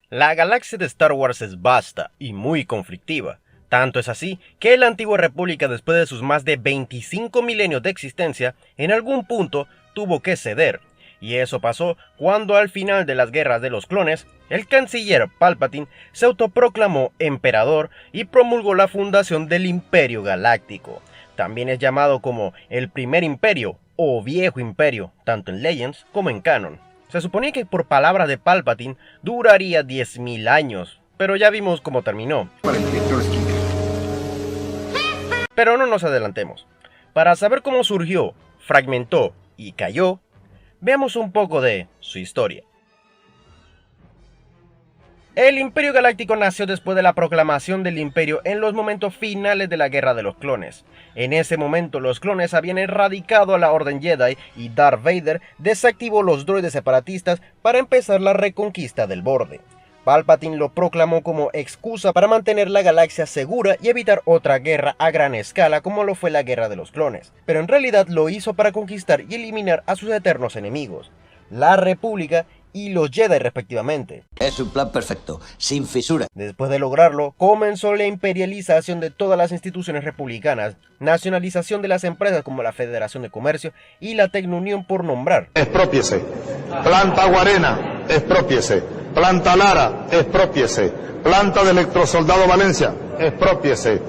La galaxia de Star Wars es vasta y muy conflictiva. Tanto es así que la antigua república, después de sus más de 25 milenios de existencia, en algún punto tuvo que ceder. Y eso pasó cuando al final de las guerras de los clones, el canciller Palpatine se autoproclamó emperador y promulgó la fundación del Imperio Galáctico. También es llamado como el Primer Imperio o Viejo Imperio, tanto en Legends como en Canon. Se suponía que por palabras de Palpatine duraría 10.000 años, pero ya vimos cómo terminó. Pero no nos adelantemos. Para saber cómo surgió, fragmentó y cayó, veamos un poco de su historia. El Imperio Galáctico nació después de la proclamación del Imperio en los momentos finales de la Guerra de los Clones. En ese momento los clones habían erradicado a la Orden Jedi y Darth Vader desactivó los droides separatistas para empezar la reconquista del borde. Palpatine lo proclamó como excusa para mantener la galaxia segura y evitar otra guerra a gran escala como lo fue la Guerra de los Clones, pero en realidad lo hizo para conquistar y eliminar a sus eternos enemigos, la República y los Jedi respectivamente. Es un plan perfecto, sin fisura. Después de lograrlo, comenzó la imperialización de todas las instituciones republicanas, nacionalización de las empresas como la Federación de Comercio y la Tecnounión por nombrar. Expropiese. Planta Guarena, expropiese. Planta Lara, expropiese. Planta de Electrosoldado Valencia, expropiese.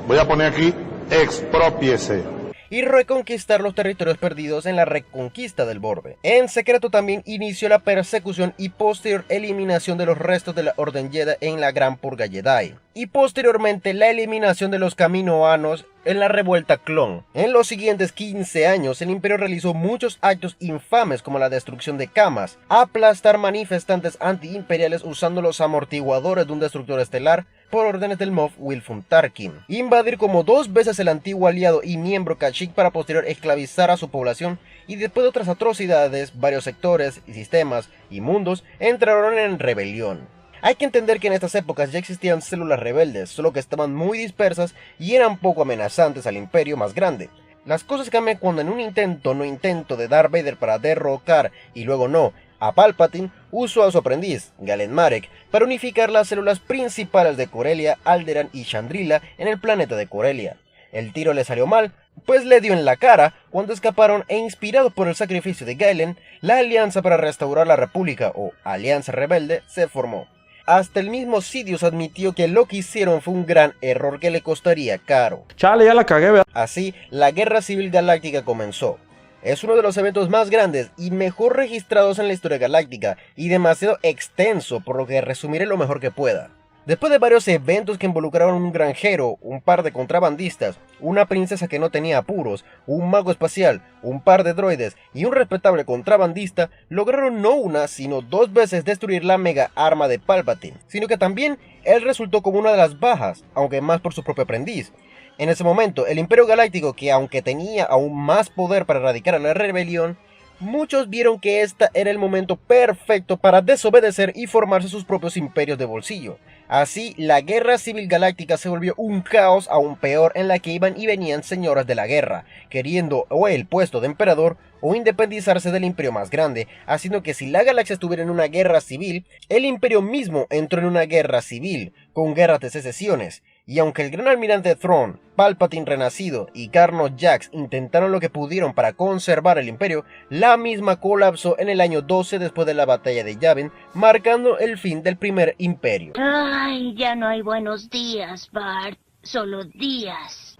Voy a poner aquí, expropiese. Y reconquistar los territorios perdidos en la reconquista del borde. En secreto también inició la persecución y posterior eliminación de los restos de la Orden Jedi en la Gran Purga Jedi. Y posteriormente la eliminación de los Kaminoanos en la Revuelta Clon. En los siguientes 15 años el Imperio realizó muchos actos infames como la destrucción de camas, aplastar manifestantes antiimperiales usando los amortiguadores de un destructor estelar por órdenes del Moff Wilfun Tarkin, invadir como 2 veces el antiguo aliado y miembro Kashyyyk para posterior esclavizar a su población, y después de otras atrocidades, varios sectores y sistemas y mundos entraron en rebelión. Hay que entender que en estas épocas ya existían células rebeldes, solo que estaban muy dispersas y eran poco amenazantes al imperio más grande. Las cosas cambian cuando en un intento de Darth Vader para derrocar y luego no a Palpatine, usó a su aprendiz, Galen Marek, para unificar las células principales de Corellia, Alderaan y Chandrila en el planeta de Corellia. El tiro le salió mal, pues le dio en la cara cuando escaparon e inspirados por el sacrificio de Galen, la Alianza para restaurar la República o Alianza Rebelde se formó. Hasta el mismo Sidious admitió que lo que hicieron fue un gran error que le costaría caro. Chale, ya la cagué, ¿verdad? Así, la Guerra Civil Galáctica comenzó. Es uno de los eventos más grandes y mejor registrados en la historia galáctica, y demasiado extenso, por lo que resumiré lo mejor que pueda. Después de varios eventos que involucraron un granjero, un par de contrabandistas, una princesa que no tenía apuros, un mago espacial, un par de droides y un respetable contrabandista, lograron no una, sino 2 veces destruir la mega arma de Palpatine, sino que también él resultó como una de las bajas, aunque más por su propio aprendiz. En ese momento, el Imperio Galáctico, que aunque tenía aún más poder para erradicar a la rebelión, muchos vieron que este era el momento perfecto para desobedecer y formarse sus propios imperios de bolsillo. Así, la Guerra Civil Galáctica se volvió un caos aún peor en la que iban y venían señoras de la guerra, queriendo o el puesto de emperador o independizarse del imperio más grande, haciendo que si la galaxia estuviera en una guerra civil, el imperio mismo entró en una guerra civil, con guerras de secesiones. Y aunque el gran almirante Thrawn, Palpatine renacido y Carnot Jax intentaron lo que pudieron para conservar el imperio, la misma colapsó en el año 12 después de la batalla de Yavin, marcando el fin del primer imperio. Ay, ya no hay buenos días, Bart, solo días.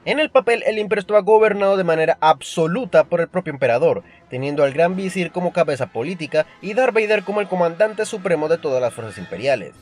En el papel, el imperio estaba gobernado de manera absoluta por el propio emperador, teniendo al gran visir como cabeza política y Darth Vader como el comandante supremo de todas las fuerzas imperiales.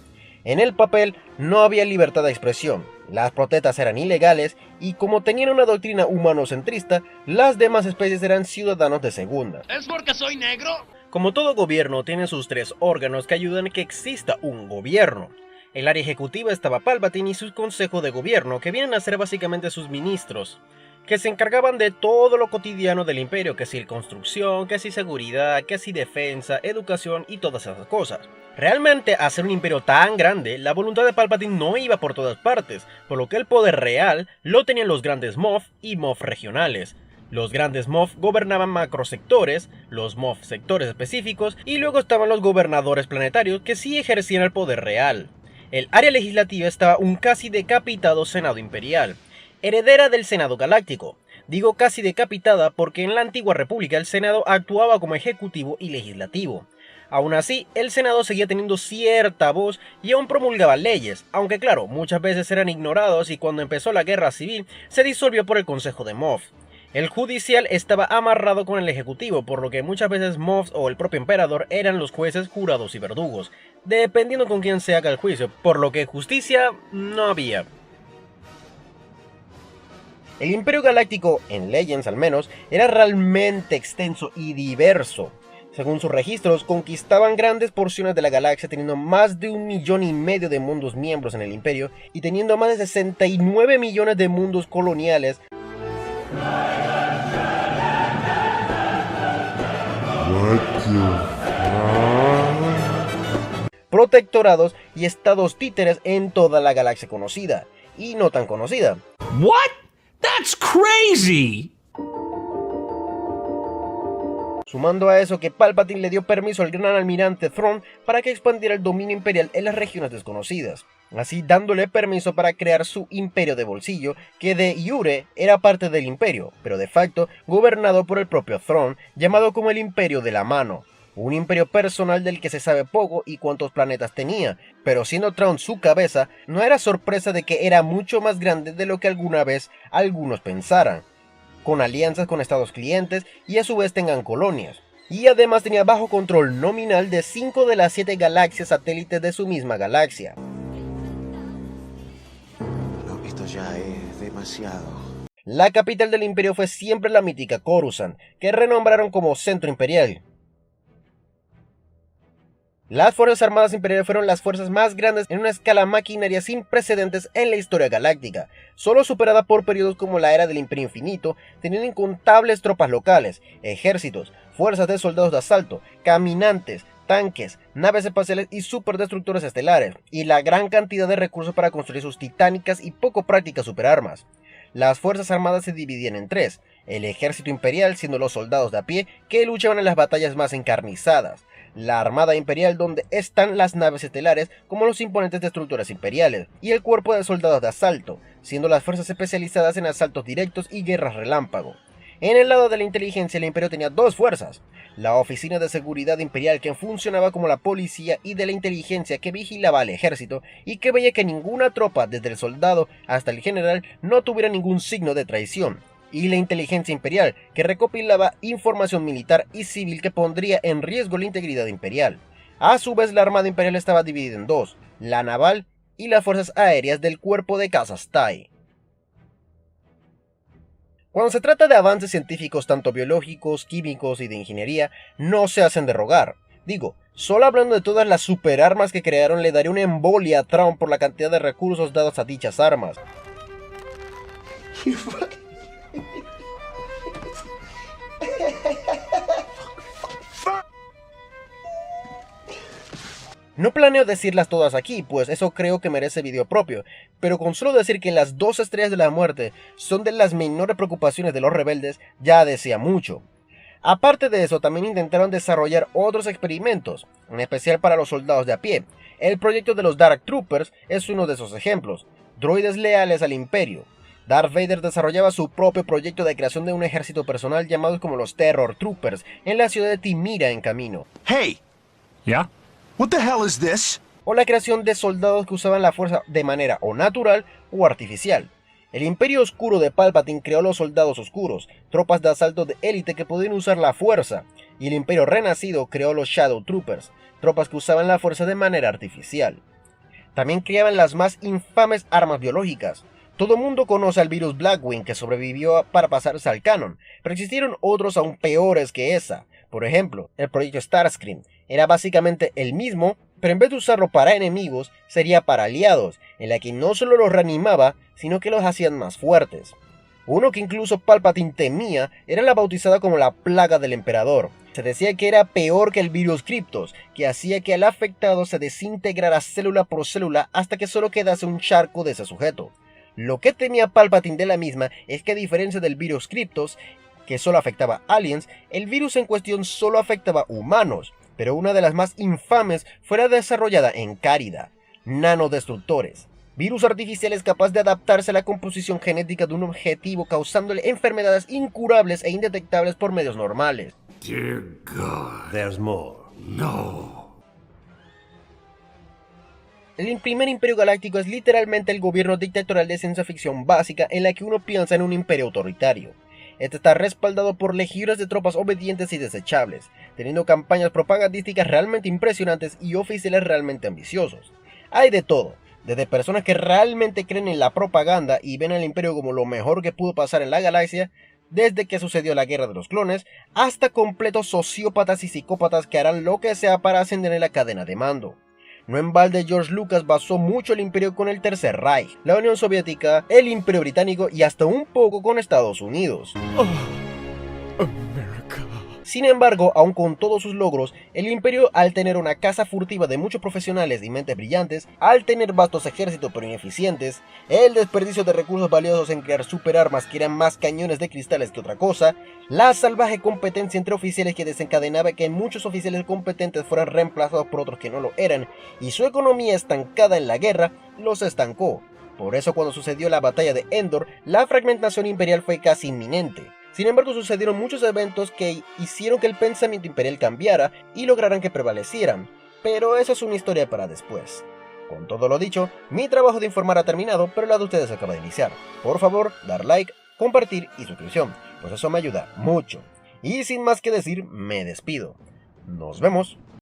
En el papel no había libertad de expresión, las protestas eran ilegales y como tenían una doctrina humanocentrista, las demás especies eran ciudadanos de segunda. ¿Es porque soy negro? Como todo gobierno tiene sus 3 órganos que ayudan a que exista un gobierno. El área ejecutiva estaba Palpatine y su consejo de gobierno, que vienen a ser básicamente sus ministros, que se encargaban de todo lo cotidiano del imperio, que si construcción, que si seguridad, que si defensa, educación y todas esas cosas. Realmente, al ser un imperio tan grande, la voluntad de Palpatine no iba por todas partes, por lo que el poder real lo tenían los grandes Moff y Moff regionales. Los grandes Moff gobernaban macrosectores, los Moff sectores específicos, y luego estaban los gobernadores planetarios que sí ejercían el poder real. El área legislativa estaba un casi decapitado Senado Imperial, heredera del Senado Galáctico. Digo casi decapitada porque en la antigua república el Senado actuaba como ejecutivo y legislativo. Aún así, el Senado seguía teniendo cierta voz y aún promulgaba leyes, aunque claro, muchas veces eran ignorados y cuando empezó la guerra civil se disolvió por el Consejo de Moff. El judicial estaba amarrado con el ejecutivo, por lo que muchas veces Moff o el propio emperador eran los jueces, jurados y verdugos, dependiendo con quién se haga el juicio, por lo que justicia no había. El Imperio Galáctico, en Legends al menos, era realmente extenso y diverso. Según sus registros, conquistaban grandes porciones de la galaxia teniendo más de 1,5 millones de mundos miembros en el Imperio y teniendo más de 69 millones de mundos coloniales. Protectorados y estados títeres en toda la galaxia conocida y no tan conocida. What? That's crazy! Sumando a eso que Palpatine le dio permiso al gran almirante Thrawn para que expandiera el dominio imperial en las regiones desconocidas, así dándole permiso para crear su imperio de bolsillo, que de iure era parte del imperio, pero de facto gobernado por el propio Thrawn, llamado como el Imperio de la Mano. Un imperio personal del que se sabe poco y cuántos planetas tenía, pero siendo Thrawn su cabeza, no era sorpresa de que era mucho más grande de lo que alguna vez algunos pensaran, con alianzas con estados clientes y a su vez tengan colonias. Y además tenía bajo control nominal de 5 de las 7 galaxias satélites de su misma galaxia. No, esto ya es demasiado. La capital del imperio fue siempre la mítica Coruscant, que renombraron como Centro Imperial. Las Fuerzas Armadas Imperiales fueron las fuerzas más grandes en una escala maquinaria sin precedentes en la historia galáctica, solo superada por periodos como la Era del Imperio Infinito, teniendo incontables tropas locales, ejércitos, fuerzas de soldados de asalto, caminantes, tanques, naves espaciales y superdestructores estelares, y la gran cantidad de recursos para construir sus titánicas y poco prácticas superarmas. Las Fuerzas Armadas se dividían en tres: el ejército imperial, siendo los soldados de a pie que luchaban en las batallas más encarnizadas; la Armada Imperial, donde están las naves estelares como los imponentes destructores imperiales; y el cuerpo de soldados de asalto, siendo las fuerzas especializadas en asaltos directos y guerras relámpago. En el lado de la inteligencia, el imperio tenía dos fuerzas: la Oficina de Seguridad Imperial, que funcionaba como la policía, y de la inteligencia, que vigilaba al ejército y que veía que ninguna tropa, desde el soldado hasta el general, no tuviera ningún signo de traición; y la inteligencia imperial, que recopilaba información militar y civil que pondría en riesgo la integridad imperial. A su vez, la Armada Imperial estaba dividida en dos: la naval y las fuerzas aéreas del cuerpo de cazas TIE. Cuando se trata de avances científicos tanto biológicos, químicos y de ingeniería, no se hacen de rogar. Digo, solo hablando de todas las superarmas que crearon le daría una embolia a Thrawn por la cantidad de recursos dados a dichas armas. No planeo decirlas todas aquí, pues eso creo que merece video propio, pero con solo decir que las 2 estrellas de la muerte son de las menores preocupaciones de los rebeldes, ya decía mucho. Aparte de eso, también intentaron desarrollar otros experimentos, en especial para los soldados de a pie. El proyecto de los Dark Troopers es uno de esos ejemplos, droides leales al Imperio. Darth Vader desarrollaba su propio proyecto de creación de un ejército personal llamados como los Terror Troopers, en la ciudad de Timira en camino. Hey! ¿Ya? What the hell is this? O la creación de soldados que usaban la fuerza de manera o natural o artificial. El Imperio Oscuro de Palpatine creó los Soldados Oscuros, tropas de asalto de élite que podían usar la fuerza, y el Imperio Renacido creó los Shadow Troopers, tropas que usaban la fuerza de manera artificial. También creaban las más infames armas biológicas. Todo mundo conoce al virus Blackwing, que sobrevivió para pasarse al canon, pero existieron otros aún peores que esa. Por ejemplo, el proyecto Starscream era básicamente el mismo, pero en vez de usarlo para enemigos, sería para aliados, en la que no solo los reanimaba, sino que los hacían más fuertes. Uno que incluso Palpatine temía era la bautizada como la plaga del emperador. Se decía que era peor que el virus Cryptos, que hacía que al afectado se desintegrara célula por célula hasta que solo quedase un charco de ese sujeto. Lo que temía Palpatine de la misma es que, a diferencia del virus Cryptos, que solo afectaba aliens, el virus en cuestión solo afectaba humanos, pero una de las más infames fue la desarrollada en Cárida, nanodestructores, virus artificiales capaz de adaptarse a la composición genética de un objetivo causándole enfermedades incurables e indetectables por medios normales. Dear God. There's more. No. El primer imperio galáctico es literalmente el gobierno dictatorial de ciencia ficción básica en la que uno piensa en un imperio autoritario. Este está respaldado por legiones de tropas obedientes y desechables, teniendo campañas propagandísticas realmente impresionantes y oficiales realmente ambiciosos. Hay de todo, desde personas que realmente creen en la propaganda y ven al imperio como lo mejor que pudo pasar en la galaxia, desde que sucedió la guerra de los clones, hasta completos sociópatas y psicópatas que harán lo que sea para ascender en la cadena de mando. No en balde George Lucas basó mucho el imperio con el Tercer Reich, la Unión Soviética, el Imperio Británico y hasta un poco con Estados Unidos. Sin embargo, aun con todos sus logros, el imperio, al tener una caza furtiva de muchos profesionales y mentes brillantes, al tener vastos ejércitos pero ineficientes, el desperdicio de recursos valiosos en crear superarmas que eran más cañones de cristales que otra cosa, la salvaje competencia entre oficiales que desencadenaba que muchos oficiales competentes fueran reemplazados por otros que no lo eran, y su economía estancada en la guerra, los estancó. Por eso cuando sucedió la batalla de Endor, la fragmentación imperial fue casi inminente. Sin embargo, sucedieron muchos eventos que hicieron que el pensamiento imperial cambiara y lograran que prevalecieran, pero eso es una historia para después. Con todo lo dicho, mi trabajo de informar ha terminado, pero la de ustedes acaba de iniciar. Por favor, dar like, compartir y suscripción, pues eso me ayuda mucho. Y sin más que decir, me despido. Nos vemos.